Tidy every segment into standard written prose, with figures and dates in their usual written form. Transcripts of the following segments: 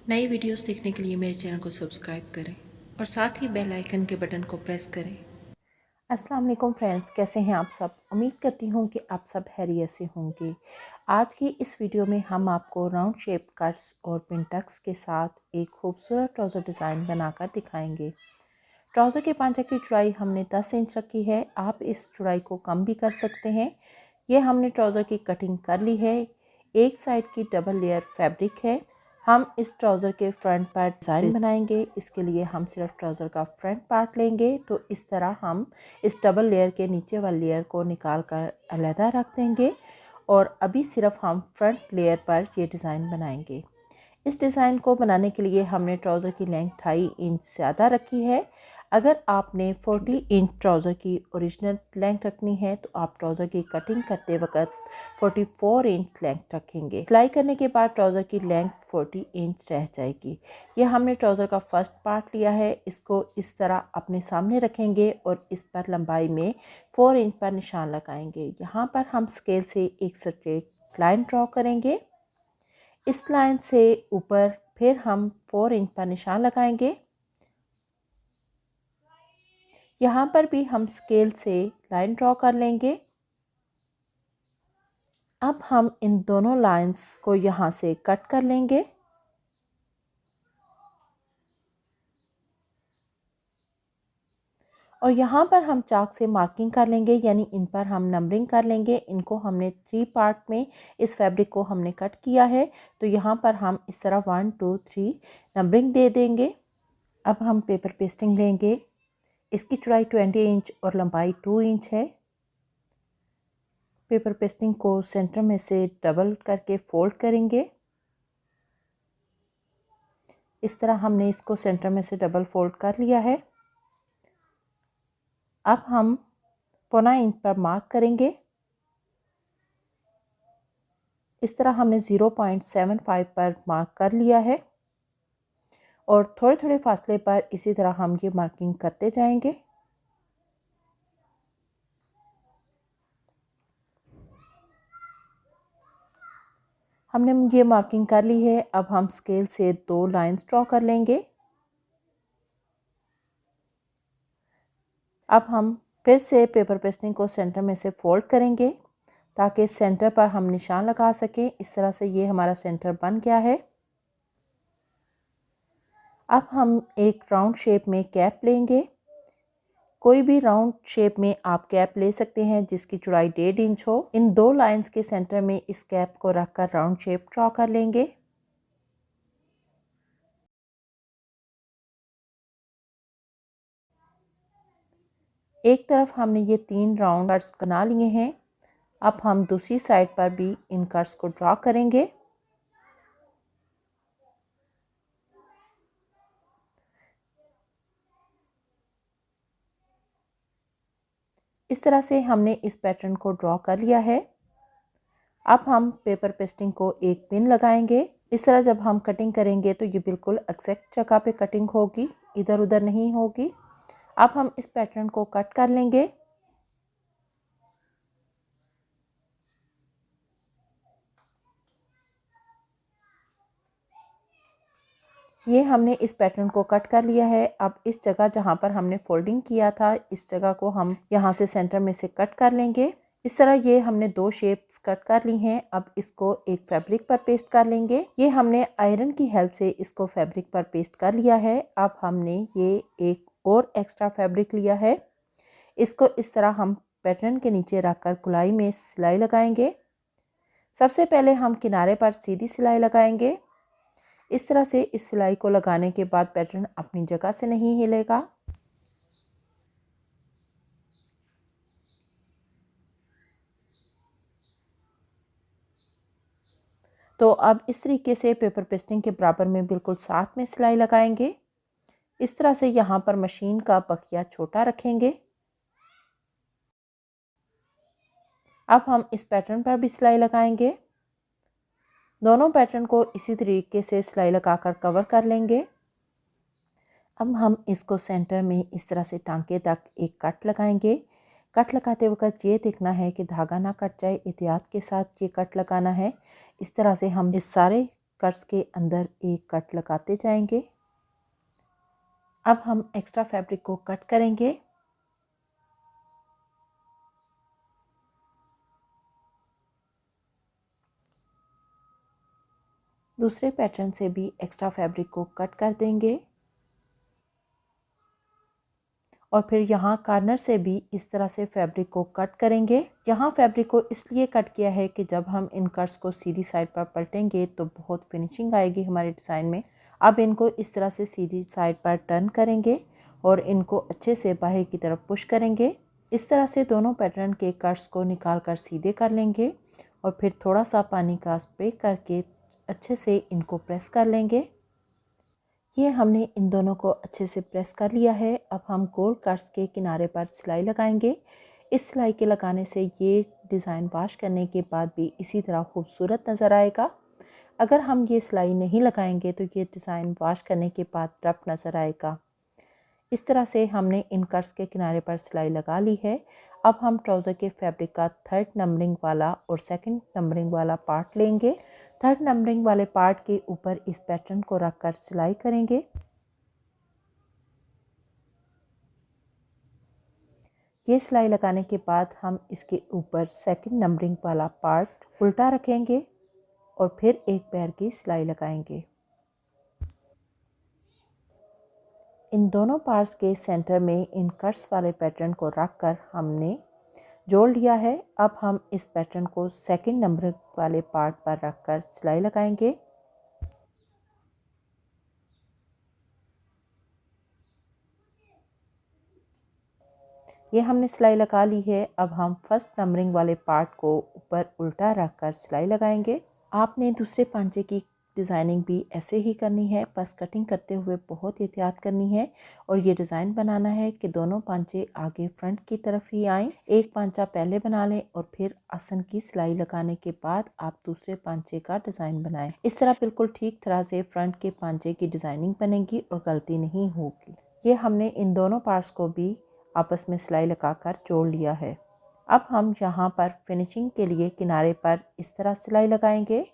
नई वीडियोस देखने के लिए मेरे चैनल को सब्सक्राइब करें और साथ ही बेल आइकन के बटन को प्रेस करें। अस्सलाम वालेकुम फ्रेंड्स, कैसे हैं आप सब। उम्मीद करती हूँ कि आप सब खैरियत से होंगे। आज की इस वीडियो में हम आपको राउंड शेप कट्स और पिनटक्स के साथ एक खूबसूरत ट्राउज़र डिज़ाइन बनाकर दिखाएंगे। ट्राउज़र के पांचे की चौड़ाई हमने 10 इंच रखी है। आप इस चौड़ाई को कम भी कर सकते हैं। ये हमने ट्राउज़र की कटिंग कर ली है। एक साइड की डबल लेयर फैब्रिक है। हम इस ट्राउज़र के फ्रंट पार्ट डिज़ाइन बनाएंगे। इसके लिए हम सिर्फ ट्राउज़र का फ्रंट पार्ट लेंगे। तो इस तरह हम इस डबल लेयर के नीचे वाली लेयर को निकाल कर अलहदा रख देंगे और अभी सिर्फ हम फ्रंट लेयर पर ये डिज़ाइन बनाएंगे। इस डिज़ाइन को बनाने के लिए हमने ट्राउज़र की लेंथ 2.5 इंच ज़्यादा रखी है। अगर आपने 40 इंच ट्राउज़र की ओरिजिनल लेंथ रखनी है तो आप ट्राउज़र की कटिंग करते वक्त 44 इंच लेंथ रखेंगे। सिलाई करने के बाद ट्राउज़र की लेंथ 40 इंच रह जाएगी। यह हमने ट्राउज़र का फर्स्ट पार्ट लिया है। इसको इस तरह अपने सामने रखेंगे और इस पर लंबाई में 4 इंच पर निशान लगाएंगे। यहाँ पर हम स्केल से एक स्ट्रेट लाइन ड्रॉ करेंगे। इस लाइन से ऊपर फिर हम 4 इंच पर निशान लगाएंगे। यहाँ पर भी हम स्केल से लाइन ड्रॉ कर लेंगे। अब हम इन दोनों लाइंस को यहाँ से कट कर लेंगे। और यहाँ पर हम चाक से मार्किंग कर लेंगे, यानी इन पर हम नंबरिंग कर लेंगे। इनको हमने 3 पार्ट में इस फैब्रिक को हमने कट किया है। तो यहाँ पर हम इस तरह 1 2 3 नंबरिंग दे देंगे। अब हम पेपर पेस्टिंग लेंगे। इसकी चौड़ाई 20 इंच और लंबाई 2 इंच है। पेपर पेस्टिंग को सेंटर में से डबल करके फोल्ड करेंगे। इस तरह हमने इसको सेंटर में से डबल फोल्ड कर लिया है। अब हम 0.25 इंच पर मार्क करेंगे। इस तरह हमने 0.75 पर मार्क कर लिया है और थोड़े थोड़े फासले पर इसी तरह हम ये मार्किंग करते जाएंगे। हमने ये मार्किंग कर ली है। अब हम स्केल से 2 लाइंस ड्रॉ कर लेंगे। अब हम फिर से पेपर पेस्टिंग को सेंटर में से फोल्ड करेंगे ताकि सेंटर पर हम निशान लगा सकें। इस तरह से ये हमारा सेंटर बन गया है। अब हम एक राउंड शेप में कैप लेंगे। कोई भी राउंड शेप में आप कैप ले सकते हैं जिसकी चौड़ाई 1.5 इंच हो। इन 2 लाइंस के सेंटर में इस कैप को रखकर राउंड शेप ड्रॉ कर लेंगे। एक तरफ हमने ये 3 राउंड कट्स बना लिए हैं। अब हम दूसरी साइड पर भी इन कट्स को ड्रॉ करेंगे। इस तरह से हमने इस पैटर्न को ड्रॉ कर लिया है। अब हम पेपर पेस्टिंग को एक पिन लगाएंगे। इस तरह जब हम कटिंग करेंगे तो ये बिल्कुल एग्जैक्ट जगह पे कटिंग होगी, इधर उधर नहीं होगी। अब हम इस पैटर्न को कट कर लेंगे। ये हमने इस पैटर्न को कट कर लिया है। अब इस जगह जहाँ पर हमने फोल्डिंग किया था इस जगह को हम यहाँ से सेंटर में से कट कर लेंगे। इस तरह ये हमने 2 शेप्स कट कर ली हैं। अब इसको एक फैब्रिक पर पेस्ट कर लेंगे। ये हमने आयरन की हेल्प से इसको फैब्रिक पर पेस्ट कर लिया है। अब हमने ये एक और एक्स्ट्रा फैब्रिक लिया है। इसको इस तरह हम पैटर्न के नीचे रखकर गोलाई में सिलाई लगाएंगे। सबसे पहले हम किनारे पर सीधी सिलाई लगाएंगे। इस तरह से इस सिलाई को लगाने के बाद पैटर्न अपनी जगह से नहीं हिलेगा। तो अब इस तरीके से पेपर पेस्टिंग के बराबर में बिल्कुल साथ में सिलाई लगाएंगे। इस तरह से यहाँ पर मशीन का बखिया छोटा रखेंगे। अब हम इस पैटर्न पर भी सिलाई लगाएंगे। दोनों पैटर्न को इसी तरीके से सिलाई लगाकर कवर कर लेंगे। अब हम इसको सेंटर में इस तरह से टांके तक एक कट लगाएंगे। कट लगाते वक्त ये देखना है कि धागा ना कट जाए। एहतियात के साथ ये कट लगाना है। इस तरह से हम इस सारे कट्स के अंदर एक कट लगाते जाएंगे। अब हम एक्स्ट्रा फैब्रिक को कट करेंगे। दूसरे पैटर्न से भी एक्स्ट्रा फैब्रिक को कट कर देंगे और फिर यहाँ कॉर्नर से भी इस तरह से फैब्रिक को कट करेंगे। यहाँ फैब्रिक को इसलिए कट किया है कि जब हम इन कट्स को सीधी साइड पर पलटेंगे तो बहुत फिनिशिंग आएगी हमारे डिज़ाइन में। अब इनको इस तरह से सीधी साइड पर टर्न करेंगे और इनको अच्छे से बाहर की तरफ पुश करेंगे। इस तरह से दोनों पैटर्न के कट्स को निकाल कर सीधे कर लेंगे और फिर थोड़ा सा पानी का स्प्रे करके अच्छे से इनको प्रेस कर लेंगे। ये हमने इन दोनों को अच्छे से प्रेस कर लिया है। अब हम गोल कट्स के किनारे पर सिलाई लगाएंगे। इस सिलाई के लगाने से ये डिज़ाइन वॉश करने के बाद भी इसी तरह खूबसूरत नज़र आएगा। अगर हम ये सिलाई नहीं लगाएंगे तो ये डिज़ाइन वॉश करने के बाद रफ नज़र आएगा। इस तरह से हमने इन कट्स के किनारे पर सिलाई लगा ली है। अब हम ट्राउज़र के फैब्रिक का 3rd नंबरिंग वाला और 2nd नंबरिंग वाला पार्ट लेंगे। 3rd नंबरिंग वाले पार्ट के ऊपर इस पैटर्न को रखकर सिलाई करेंगे। ये सिलाई लगाने के बाद हम इसके ऊपर 2nd नंबरिंग वाला पार्ट उल्टा रखेंगे और फिर एक पैर की सिलाई लगाएंगे। इन दोनों पार्ट्स के सेंटर में इन कट्स वाले पैटर्न को रखकर हमने जोड़ लिया है। अब हम इस पैटर्न को 2nd नंबर वाले पार्ट पर रखकर सिलाई लगाएंगे। ये हमने सिलाई लगा ली है। अब हम 1st नंबरिंग वाले पार्ट को ऊपर उल्टा रखकर सिलाई लगाएंगे। आपने दूसरे पांचे की डिज़ाइनिंग भी ऐसे ही करनी है, बस कटिंग करते हुए बहुत एहतियात करनी है और ये डिज़ाइन बनाना है कि दोनों पांचे आगे फ्रंट की तरफ ही आएँ। एक पांचा पहले बना लें और फिर आसन की सिलाई लगाने के बाद आप दूसरे पांचे का डिज़ाइन बनाएं। इस तरह बिल्कुल ठीक तरह से फ्रंट के पांचे की डिज़ाइनिंग बनेगी और गलती नहीं होगी। ये हमने इन दोनों पार्ट्स को भी आपस में सिलाई लगाकर जोड़ लिया है। अब हम यहाँ पर फिनिशिंग के लिए किनारे पर इस तरह सिलाई लगाएंगे।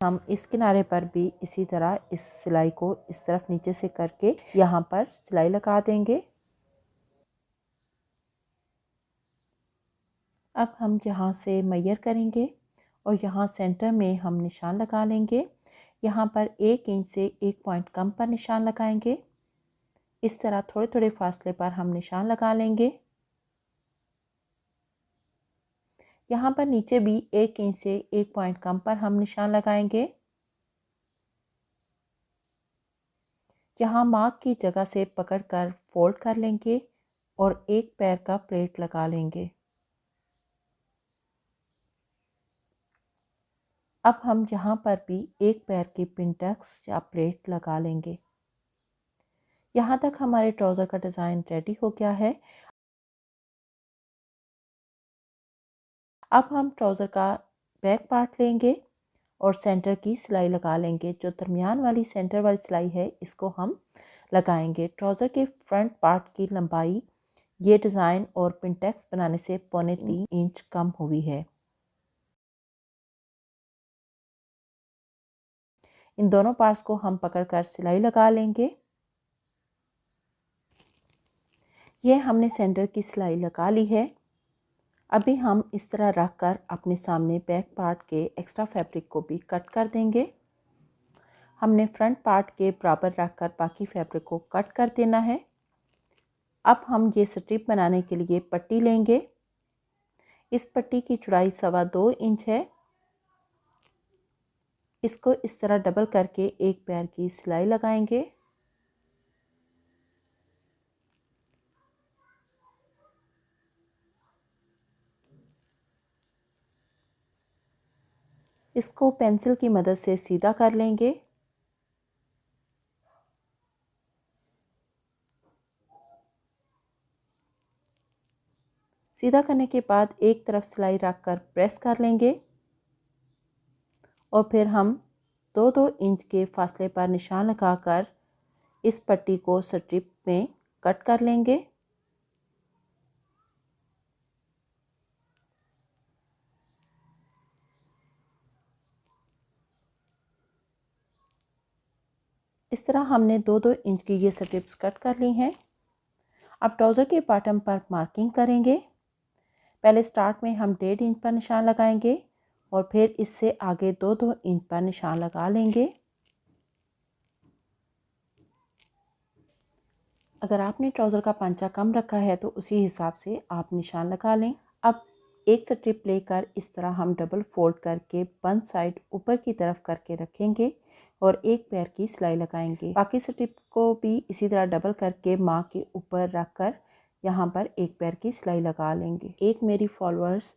हम इस किनारे पर भी इसी तरह इस सिलाई को इस तरफ नीचे से करके यहाँ पर सिलाई लगा देंगे। अब हम यहाँ से मैयर करेंगे और यहाँ सेंटर में हम निशान लगा लेंगे। यहाँ पर 1 इंच से 1 पॉइंट कम पर निशान लगाएंगे। इस तरह थोड़े थोड़े फासले पर हम निशान लगा लेंगे। यहाँ पर नीचे भी 1 इंच से 1 पॉइंट कम पर हम निशान लगाएंगे। यहाँ मार्क की जगह से पकड़कर फोल्ड कर लेंगे और एक पैर का प्लेट लगा लेंगे। अब हम यहाँ पर भी एक पैर की पिनटक्स या प्लेट लगा लेंगे। यहाँ तक हमारे ट्राउज़र का डिज़ाइन रेडी हो गया है। अब हम ट्राउज़र का बैक पार्ट लेंगे और सेंटर की सिलाई लगा लेंगे। जो दरमियान वाली सेंटर वाली सिलाई है इसको हम लगाएंगे। ट्राउज़र के फ्रंट पार्ट की लंबाई ये डिज़ाइन और पिनटैक्स बनाने से 3.25 इंच कम हुई है। इन दोनों पार्ट्स को हम पकड़कर सिलाई लगा लेंगे। ये हमने सेंटर की सिलाई लगा ली है। अभी हम इस तरह रख कर अपने सामने बैक पार्ट के एक्स्ट्रा फैब्रिक को भी कट कर देंगे। हमने फ्रंट पार्ट के बराबर रख कर बाकी फैब्रिक को कट कर देना है। अब हम ये स्ट्रिप बनाने के लिए पट्टी लेंगे। इस पट्टी की चौड़ाई 2.25 इंच है। इसको इस तरह डबल करके एक पैर की सिलाई लगाएंगे। इसको पेंसिल की मदद से सीधा कर लेंगे। सीधा करने के बाद एक तरफ सिलाई रखकर प्रेस कर लेंगे और फिर हम 2-2 इंच के फासले पर निशान लगाकर इस पट्टी को स्ट्रिप में कट कर लेंगे। इस तरह हमने 2-2 इंच की ये स्ट्रिप्स कट कर ली हैं। अब ट्राउज़र के बॉटम पर मार्किंग करेंगे। पहले स्टार्ट में हम 1.5 इंच पर निशान लगाएंगे और फिर इससे आगे 2-2 इंच पर निशान लगा लेंगे। अगर आपने ट्राउज़र का पांचा कम रखा है तो उसी हिसाब से आप निशान लगा लें। अब एक स्ट्रिप लेकर इस तरह हम डबल फोल्ड करके बंद साइड ऊपर की तरफ करके रखेंगे और एक पैर की सिलाई लगाएंगे। बाकी स्ट्रिप को भी इसी तरह डबल करके माँ के ऊपर रख कर यहाँ पर एक पैर की सिलाई लगा लेंगे। एक मेरी फॉलोअर्स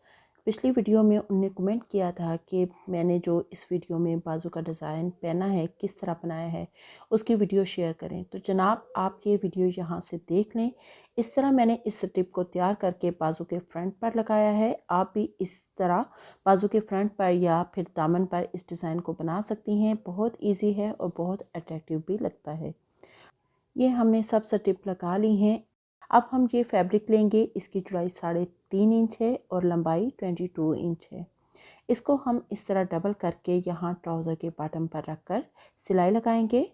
पिछली वीडियो में उनने कमेंट किया था कि मैंने जो इस वीडियो में बाजू का डिज़ाइन पहना है किस तरह बनाया है, उसकी वीडियो शेयर करें। तो जनाब आप ये वीडियो यहाँ से देख लें। इस तरह मैंने इस स्ट्रिप को तैयार करके बाजू के फ्रंट पर लगाया है। आप भी इस तरह बाजू के फ्रंट पर या फिर दामन पर इस डिज़ाइन को बना सकती हैं। बहुत ईजी है और बहुत अट्रैक्टिव भी लगता है। ये हमने सब स्ट्रिप लगा ली हैं। अब हम ये फैब्रिक लेंगे। इसकी चौड़ाई 3.5 इंच है और लंबाई 22 इंच है। इसको हम इस तरह डबल करके यहाँ ट्राउज़र के बॉटम पर रखकर सिलाई लगाएंगे।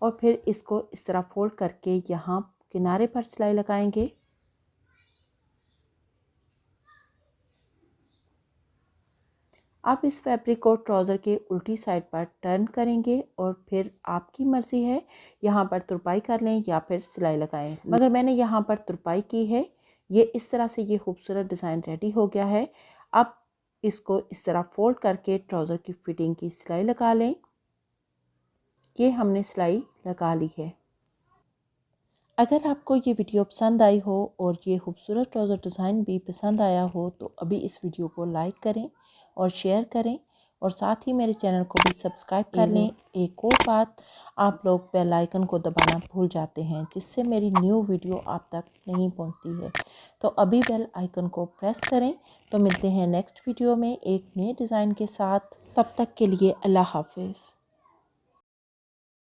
और फिर इसको इस तरह फोल्ड करके यहाँ किनारे पर सिलाई लगाएंगे। आप इस फैब्रिक को ट्राउज़र के उल्टी साइड पर टर्न करेंगे और फिर आपकी मर्ज़ी है यहाँ पर तुरपाई कर लें या फिर सिलाई लगाएं। मगर मैंने यहाँ पर तुरपाई की है। ये इस तरह से ये खूबसूरत डिज़ाइन रेडी हो गया है। अब इसको इस तरह फोल्ड करके ट्राउज़र की फिटिंग की सिलाई लगा लें। ये हमने सिलाई लगा ली है। अगर आपको ये वीडियो पसंद आई हो और ये खूबसूरत ट्राउज़र डिज़ाइन भी पसंद आया हो तो अभी इस वीडियो को लाइक करें और शेयर करें और साथ ही मेरे चैनल को भी सब्सक्राइब कर लें। एक और बात, आप लोग बेल आइकन को दबाना भूल जाते हैं जिससे मेरी न्यू वीडियो आप तक नहीं पहुंचती है। तो अभी बेल आइकन को प्रेस करें। तो मिलते हैं नेक्स्ट वीडियो में एक नए डिज़ाइन के साथ। तब तक के लिए अल्लाह हाफिज़।